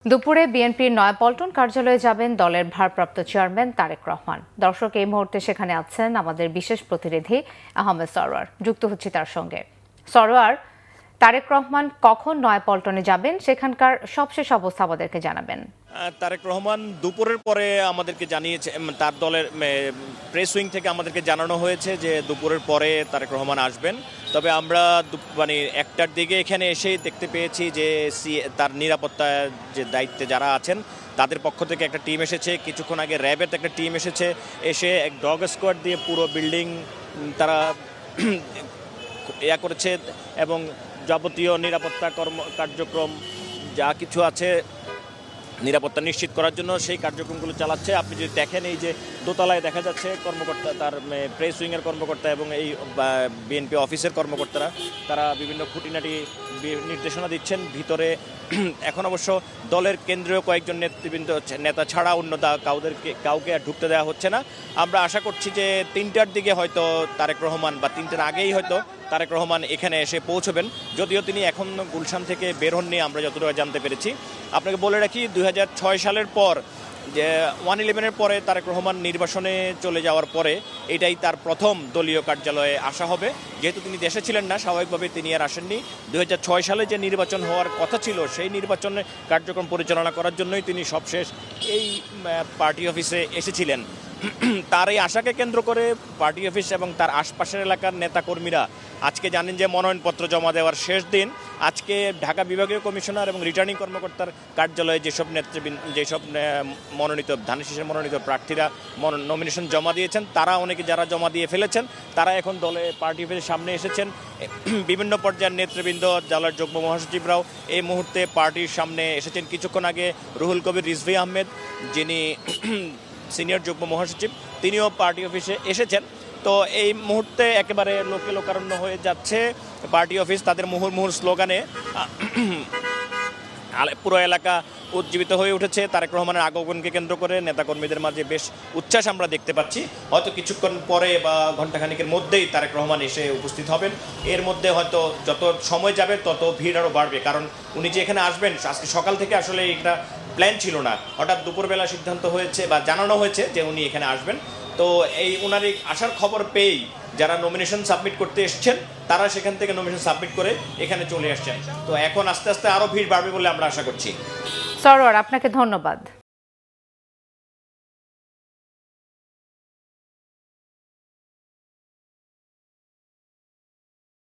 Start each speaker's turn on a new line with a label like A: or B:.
A: দুপুরে বিএনপির নয়াপল্টন কার্যালয়ে যাবেন দলের ভারপ্রাপ্ত চেয়ারম্যান তারেক রহমান। দর্শক, এই মুহূর্তে সেখানে আছেন আমাদের বিশেষ প্রতিনিধি আহমেদ সরোয়ার। যুক্ত হচ্ছি তার সঙ্গে। সরোয়ার, তারেক রহমান কখন নয়াপল্টনে যাবেন, সেখানকার সবশেষ অবস্থা আমাদেরকে জানাবেন।
B: তারেক রহমান দুপুরের পরে আমাদেরকে জানিয়েছে, তার দলের প্রেস উইং থেকে আমাদেরকে জানানো হয়েছে যে দুপুরের পরে তারেক রহমান আসবেন। তবে আমরা একটার দিকে এখানে এসেই দেখতে পেয়েছি যে তার নিরাপত্তার যে দায়িত্বে যারা আছেন তাদের পক্ষ থেকে একটা টিম এসেছে। কিছুক্ষণ আগে র্যাবের একটা টিম এসে এক ডগ স্কোয়াড দিয়ে পুরো বিল্ডিং তারা করেছে এবং যাবতীয় নিরাপত্তা কার্যক্রম যা কিছু আছে নিরাপত্তা নিশ্চিত করার জন্য সেই কার্যক্রমগুলো চালাচ্ছে। আপনি যদি দেখেন, এই যে দোতলায় দেখা যাচ্ছে কর্মকর্তা, তার প্রেস উইংয়ের কর্মকর্তা এবং এই বিএনপি অফিসের কর্মকর্তারা তারা বিভিন্ন খুঁটিনাটি নির্দেশনা দিচ্ছেন ভিতরে। এখন অবশ্য দলের কেন্দ্রীয় কয়েকজন নেতা ছাড়া অন্য কাউকে আর ঢুকতে দেওয়া হচ্ছে না। আমরা আশা করছি যে ৩টার দিকে হয়তো তারেক রহমান বা ৩টার আগেই হয়তো তারেক রহমান এখানে এসে পৌঁছবেন। যদিও তিনি এখন গুলশান থেকে বের হননি আমরা যতটুকু জানতে পেরেছি। আপনাকে বলে রাখি, ২০০৬ সালের পর যে 111-এর পরে তারেক রহমান নির্বাসনে চলে যাওয়ার পরে এটাই তার প্রথম দলীয় কার্যালয়ে আসা হবে। যেহেতু তিনি দেশে ছিলেন না, স্বাভাবিকভাবে তিনি আর আসেননি। ২০০৬ সালে যে নির্বাচন হওয়ার কথা ছিল সেই নির্বাচনের কার্যক্রম পরিচালনা করার জন্যই তিনি সবশেষ এই পার্টি অফিসে এসেছিলেন। তার এই আশাকে কেন্দ্র করে পার্টি অফিস এবং তার আশপাশের এলাকার নেতাকর্মীরা আজকে জানেন যে মনোনয়নপত্র জমা দেওয়ার শেষ দিন। আজকে ঢাকা বিভাগীয় কমিশনার এবং রিটার্নিং কর্মকর্তার কার্যালয়ে যেসব মনোনীত ধানের শীষের মনোনীত প্রার্থীরা নমিনেশন জমা দিয়েছেন, তারা অনেকে যারা জমা দিয়ে ফেলেছেন তারা এখন দলে পার্টি অফিসের সামনে এসেছেন। বিভিন্ন পর্যায়ের নেতৃবৃন্দ, দলের যুগ্ম মহাসচিবরাও এই মুহূর্তে পার্টির সামনে এসেছেন। কিছুক্ষণ আগে রুহুল কবির রিজভী আহমেদ, যিনি সিনিয়র যুগ্ম মহাসচিব, তিনিও পার্টি অফিসে এসেছেন। তো এই মুহূর্তে একেবারে লোকারণ্য হয়ে যাচ্ছে পার্টি অফিস। তাদের মুহুর্মুহুর স্লোগানে পুরো এলাকা উজ্জীবিত হয়ে উঠেছে। তারেক রহমানের আগমনকে কেন্দ্র করে নেতাকর্মীদের মাঝে বেশ উচ্ছ্বাস আমরা দেখতে পাচ্ছি। হয়তো কিছুক্ষণ পরে বা ঘণ্টাখানিকের মধ্যেই তারেক রহমান এসে উপস্থিত হবেন। এর মধ্যে হয়তো যত সময় যাবে তত ভিড় আরও বাড়বে, কারণ উনি যে এখানে আসবেন আজকে সকাল থেকে আসলে এটা প্ল্যান ছিল না। হঠাৎ দুপুরবেলা সিদ্ধান্ত হয়েছে বা জানানো হয়েছে যে উনি এখানে আসবেন। তো এই ওনার আসার খবর পেয়েই যারা নমিনেশন সাবমিট করতে এসছেন তারা সেখান থেকে নমিনেশন সাবমিট করে এখানে চলে আসছেন। তো এখন আস্তে আস্তে আরও ভিড় বাড়বে বলে আমরা আশা করছি।
A: সরোয়ার, আপনাকে ধন্যবাদ।